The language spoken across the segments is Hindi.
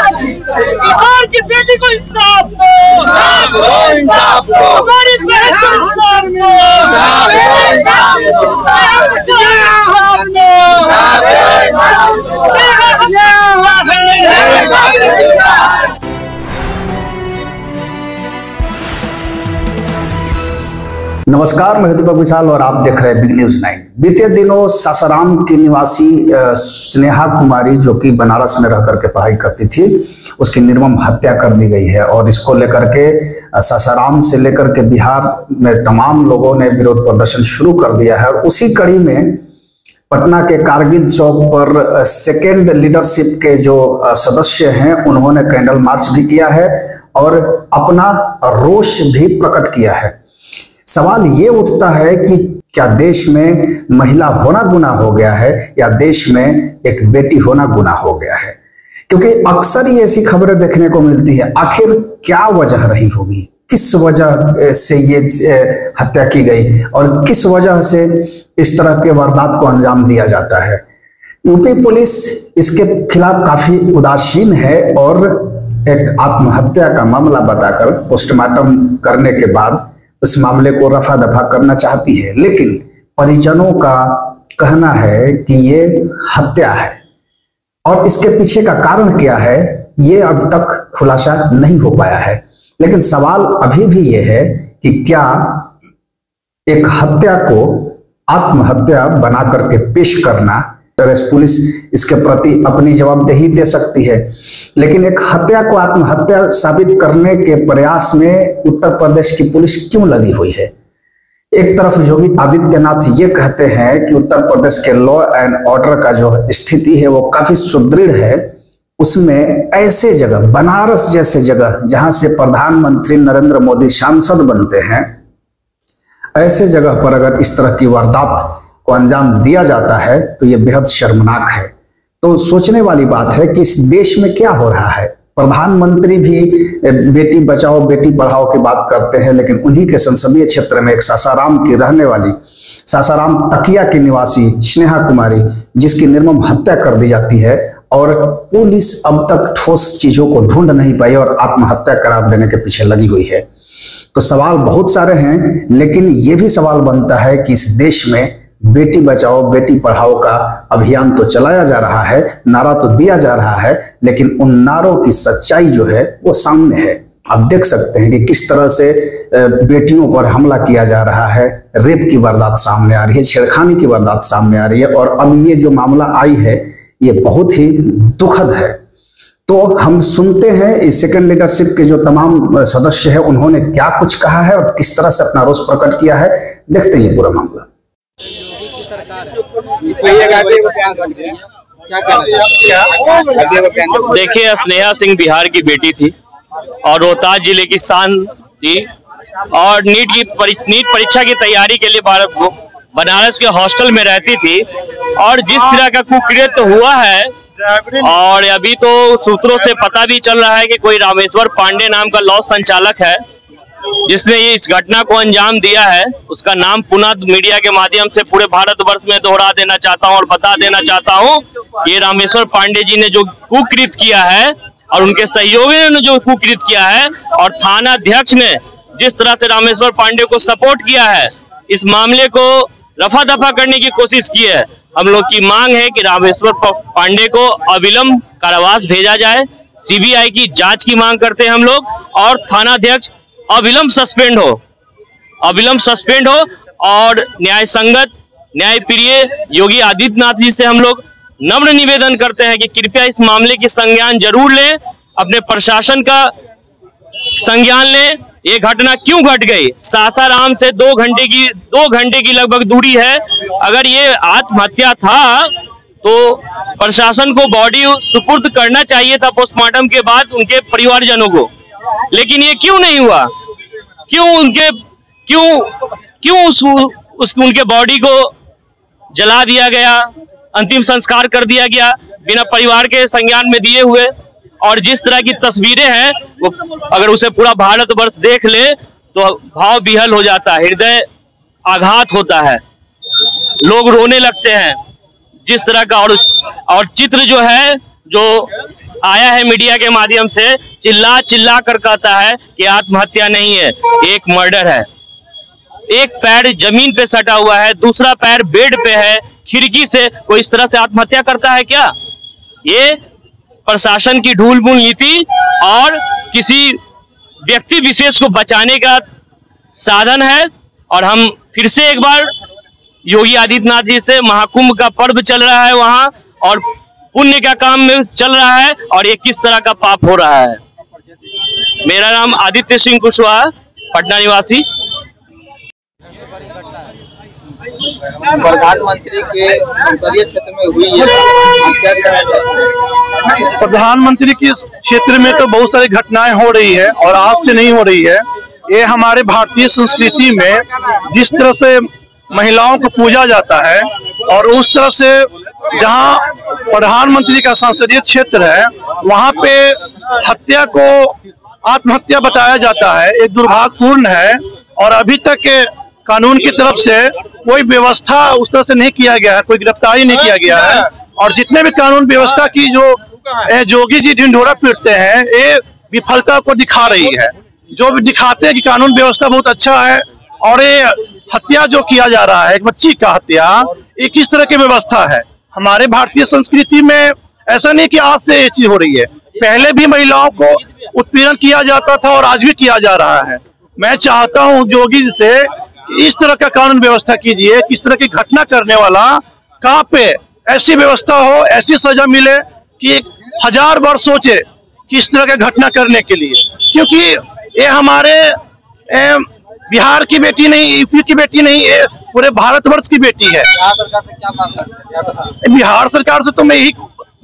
बिहार की बेटी को इंसाफ दो, हमारी बहन को इंसाफ दो। नमस्कार, मैं दीपक विशाल और आप देख रहे हैं बिग न्यूज 9। बीते दिनों सासाराम की निवासी स्नेहा कुमारी, जो कि बनारस में रह करके पढ़ाई करती थी, उसकी निर्मम हत्या कर दी गई है। और इसको लेकर के सासाराम से लेकर के बिहार में तमाम लोगों ने विरोध प्रदर्शन शुरू कर दिया है। और उसी कड़ी में पटना के कारगिल चौक पर सेकेंड लीडरशिप के जो सदस्य हैं, उन्होंने कैंडल मार्च भी किया है और अपना रोष भी प्रकट किया है। सवाल ये उठता है कि क्या देश में महिला होना गुनाह हो गया है या देश में एक बेटी होना गुनाह हो गया है? क्योंकि अक्सर ही ऐसी खबरें देखने को मिलती है। आखिर क्या वजह रही होगी, किस वजह से ये हत्या की गई और किस वजह से इस तरह के वारदात को अंजाम दिया जाता है? यूपी पुलिस इसके खिलाफ काफी उदासीन है और एक आत्महत्या का मामला बताकर पोस्टमार्टम करने के बाद उस मामले को रफा दफा करना चाहती है। लेकिन परिजनों का कहना है कि ये हत्या है और इसके पीछे का कारण क्या है, ये अब तक खुलासा नहीं हो पाया है। लेकिन सवाल अभी भी ये है कि क्या एक हत्या को आत्महत्या बना करके पेश करना, पुलिस इसके प्रति अपनी जवाबदेही दे सकती है, लेकिन एक हत्या को आत्महत्या साबित करने के प्रयास में उत्तर प्रदेश की पुलिस क्यों लगी हुई है? एक तरफ योगी आदित्यनाथ ये कहते हैं कि उत्तर प्रदेश के लॉ एंड ऑर्डर का जो स्थिति है वो काफी सुदृढ़ है। उसमें ऐसे जगह, बनारस जैसे जगह जहां से प्रधानमंत्री नरेंद्र मोदी सांसद बनते हैं, ऐसे जगह पर अगर इस तरह की वारदात को अंजाम दिया जाता है तो यह बेहद शर्मनाक है। तो सोचने वाली बात है कि इस देश में क्या हो रहा है। प्रधानमंत्री भी बेटी बचाओ बेटी पढ़ाओ की बात करते हैं, लेकिन उन्हीं के संसदीय क्षेत्र में एक सासाराम की रहने वाली, सासाराम तकिया की निवासी स्नेहा कुमारी, जिसकी निर्मम हत्या कर दी जाती है और पुलिस अब तक ठोस चीजों को ढूंढ नहीं पाई और आत्महत्या करार देने के पीछे लगी हुई है। तो सवाल बहुत सारे हैं, लेकिन यह भी सवाल बनता है कि इस देश में बेटी बचाओ बेटी पढ़ाओ का अभियान तो चलाया जा रहा है, नारा तो दिया जा रहा है, लेकिन उन नारों की सच्चाई जो है वो सामने है। आप देख सकते हैं कि किस तरह से बेटियों पर हमला किया जा रहा है, रेप की वारदात सामने आ रही है, छेड़खानी की वारदात सामने आ रही है। और अब ये जो मामला आई है ये बहुत ही दुखद है। तो हम सुनते हैं इस सेकंड लीडरशिप के जो तमाम सदस्य हैं, उन्होंने क्या कुछ कहा है और किस तरह से अपना रोष प्रकट किया है। देखते हैं ये पूरा मामला। देखिए, स्नेहा सिंह बिहार की बेटी थी और रोहतास जिले की शान थी और नीट परीक्षा की तैयारी के लिए बनारस के हॉस्टल में रहती थी। और जिस तरह का कुकृत्य हुआ है, और अभी तो सूत्रों से पता भी चल रहा है कि कोई रामेश्वर पांडे नाम का लॉज संचालक है जिसने ये इस घटना को अंजाम दिया है। उसका नाम पुनः मीडिया के माध्यम से पूरे भारतवर्ष में दोहरा देना चाहता हूं और बता देना चाहता हूं। ये रामेश्वर पांडे जी ने जो कुकृत्य किया है और उनके सहयोगियों ने जो कुकृत्य किया है और थाना अध्यक्ष ने जिस तरह से रामेश्वर पांडे को सपोर्ट किया है, इस मामले को रफा दफा करने की कोशिश की है। हम लोग की मांग है कि रामेश्वर पांडे को अविलंब कारावास भेजा जाए। सीबीआई की जांच की मांग करते हैं हम लोग और थानाध्यक्ष अविलंब सस्पेंड हो और न्याय संगत न्याय प्रिय योगी आदित्यनाथ जी से हम लोग नम्र निवेदन करते हैं कि कृपया इस मामले की संज्ञान जरूर लें, अपने प्रशासन का संज्ञान लें। ये घटना क्यों घट गई? सासाराम से 2 घंटे की लगभग दूरी है। अगर ये आत्महत्या था तो प्रशासन को बॉडी सुपुर्द करना चाहिए था पोस्टमार्टम के बाद उनके परिवारजनों को, लेकिन ये क्यों नहीं हुआ? उनके बॉडी को जला दिया गया, अंतिम संस्कार कर दिया गया बिना परिवार के संज्ञान में दिए हुए। और जिस तरह की तस्वीरें हैं वो अगर उसे पूरा भारतवर्ष देख ले तो भाव विहल हो जाता है, हृदय आघात होता है, लोग रोने लगते हैं जिस तरह का। और चित्र जो है जो आया है मीडिया के माध्यम से, चिल्ला चिल्ला कर कहता है कि आत्महत्या नहीं है, एक मर्डर है। एक पैर जमीन पे सटा हुआ है, दूसरा पैर बेड पे है, खिड़की से कोई इस तरह से आत्महत्या करता है क्या? ये प्रशासन की ढूल-मूल नीति और किसी व्यक्ति विशेष को बचाने का साधन है। और हम फिर से एक बार योगी आदित्यनाथ जी से, महाकुंभ का पर्व चल रहा है वहां और पुण्य का काम में चल रहा है, और ये किस तरह का पाप हो रहा है। मेरा नाम आदित्य सिंह कुशवाहा, पटना निवासी। प्रधानमंत्री के संसदीय क्षेत्र में हुई है, प्रधानमंत्री के क्षेत्र में तो बहुत सारी घटनाएं हो रही है और आज से नहीं हो रही है। ये हमारे भारतीय संस्कृति में जिस तरह से महिलाओं को पूजा जाता है और उस तरह से जहां प्रधानमंत्री का संसदीय क्षेत्र है वहां पे हत्या को आत्महत्या बताया जाता है, एक दुर्भाग्यपूर्ण है। और अभी तक कानून की तरफ से कोई व्यवस्था उस तरह से नहीं किया गया है, कोई गिरफ्तारी नहीं किया गया है। और जितने भी कानून व्यवस्था की जो जोगी जी ढिंढोरा पीटते हैं, ये विफलता को दिखा रही है। जो भी दिखाते हैं कि कानून व्यवस्था बहुत अच्छा है, और ये हत्या जो किया जा रहा है, एक बच्ची का हत्या, ये किस तरह की व्यवस्था है? हमारे भारतीय संस्कृति में ऐसा नहीं कि आज से ये चीज हो रही है, पहले भी महिलाओं को उत्पीड़न किया जाता था और आज भी किया जा रहा है। मैं चाहता हूँ जोगी जी से कि इस तरह का कानून व्यवस्था कीजिए, किस तरह की घटना करने वाला कहाँ पे ऐसी व्यवस्था हो, ऐसी सजा मिले कि 1000 बार सोचे किस तरह का घटना करने के लिए। क्योंकि ये हमारे बिहार की बेटी नहीं, यूपी की बेटी नहीं, ये पूरे भारतवर्ष की बेटी है। सरकार से क्या मांग करते हैं? बिहार सरकार से तो मैं यही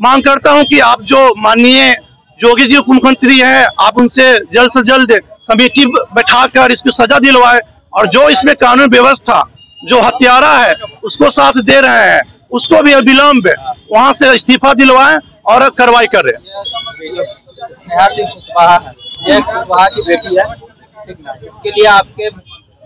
मांग करता हूं कि आप जो माननीय जोगी जी उप मुख्यमंत्री हैं, आप उनसे जल्द से जल्द कमेटी बैठाकर इसको सजा दिलवाए, और जो इसमें कानून व्यवस्था जो हत्यारा है उसको साथ दे रहे हैं उसको भी अविलंब वहां से इस्तीफा दिलवाएं और कार्रवाई करें। स्नेहा सिंह कुशवाहा है, यह कुशवाहा की बेटी है, ठीक ना? इसके लिए आपके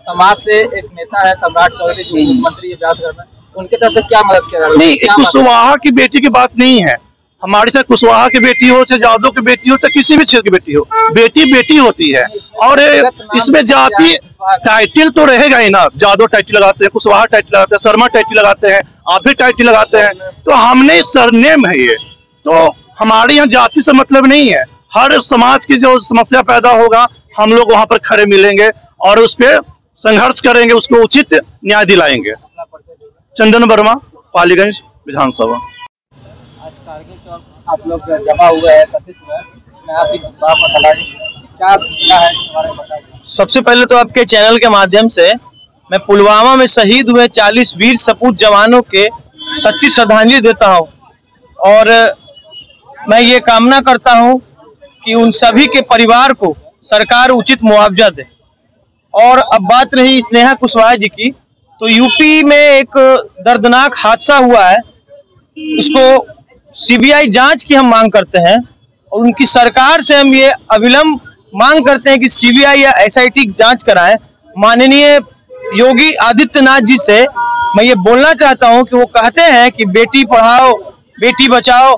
समाज से एक नेता है सम्राट चौधरी जो मुख्यमंत्री व्यासगढ़ में, उनके तरफ से क्या मदद किया? नहीं, कुशवाहा की बेटी की बात नहीं है हमारी, चाहे कुशवाहा की बेटी हो, चाहे जादव की बेटी हो, चाहे किसी भी क्षेत्र की बेटी हो, बेटी बेटी होती है। और इसमें जाति टाइटल तो रहेगा ही ना। जादव टाइटल लगाते हैं, कुशवाहा टाइटल लगाते हैं, शर्मा टाइटल लगाते हैं, आप भी टाइटल लगाते हैं, तो हमने सरनेम है ये, तो हमारे यहाँ जाति से मतलब नहीं है। हर समाज की जो समस्या पैदा होगा हम लोग वहाँ पर खड़े मिलेंगे और उस पर संघर्ष करेंगे, उसको उचित न्याय दिलाएंगे। चंदन वर्मा, पालीगंज विधानसभा। आज कारगिल चौक आप लोग जमा हुए हैं, स्नेहा सिंह कुशवाहा को क्या है हमारे बताइए। सबसे पहले तो आपके चैनल के माध्यम से मैं पुलवामा में शहीद हुए 40 वीर सपूत जवानों के सच्ची श्रद्धांजलि देता हूं, और मैं ये कामना करता हूं कि उन सभी के परिवार को सरकार उचित मुआवजा दे। और अब बात रही स्नेहा कुशवाहा जी की, तो यूपी में एक दर्दनाक हादसा हुआ है, इसको सीबीआई जांच की हम मांग करते हैं, और उनकी सरकार से हम ये अविलंब मांग करते हैं कि सीबीआई या एसआईटी जांच कराएं। माननीय योगी आदित्यनाथ जी से मैं ये बोलना चाहता हूं कि वो कहते हैं कि बेटी पढ़ाओ बेटी बचाओ,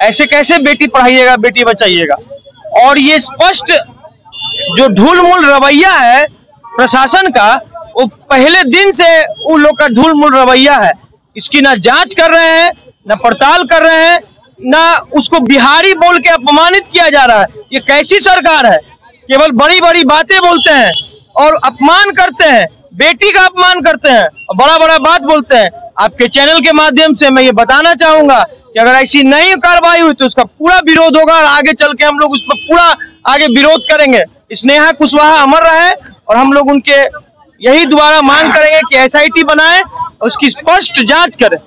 ऐसे कैसे बेटी पढ़ाइएगा बेटी बचाइएगा? और ये स्पष्ट जो ढूल-मूल रवैया है प्रशासन का, वो पहले दिन से उन लोग का ढूल-मूल रवैया है। इसकी ना जांच कर रहे हैं, ना पड़ताल कर रहे हैं, ना उसको बिहारी बोल के अपमानित किया जा रहा है। ये कैसी सरकार है? केवल बड़ी बड़ी बातें बोलते हैं और अपमान करते हैं, बेटी का अपमान करते हैं और बड़ा बड़ा बात बोलते हैं। आपके चैनल के माध्यम से मैं ये बताना चाहूंगा कि अगर ऐसी नई कार्रवाई हुई तो उसका पूरा विरोध होगा, और आगे चल के हम लोग उस पर पूरा आगे विरोध करेंगे। स्नेहा कुशवाहा अमर रहे, और हम लोग उनके यही दोबारा मांग करेंगे कि एसआईटी बनाए, उसकी स्पष्ट जांच करें।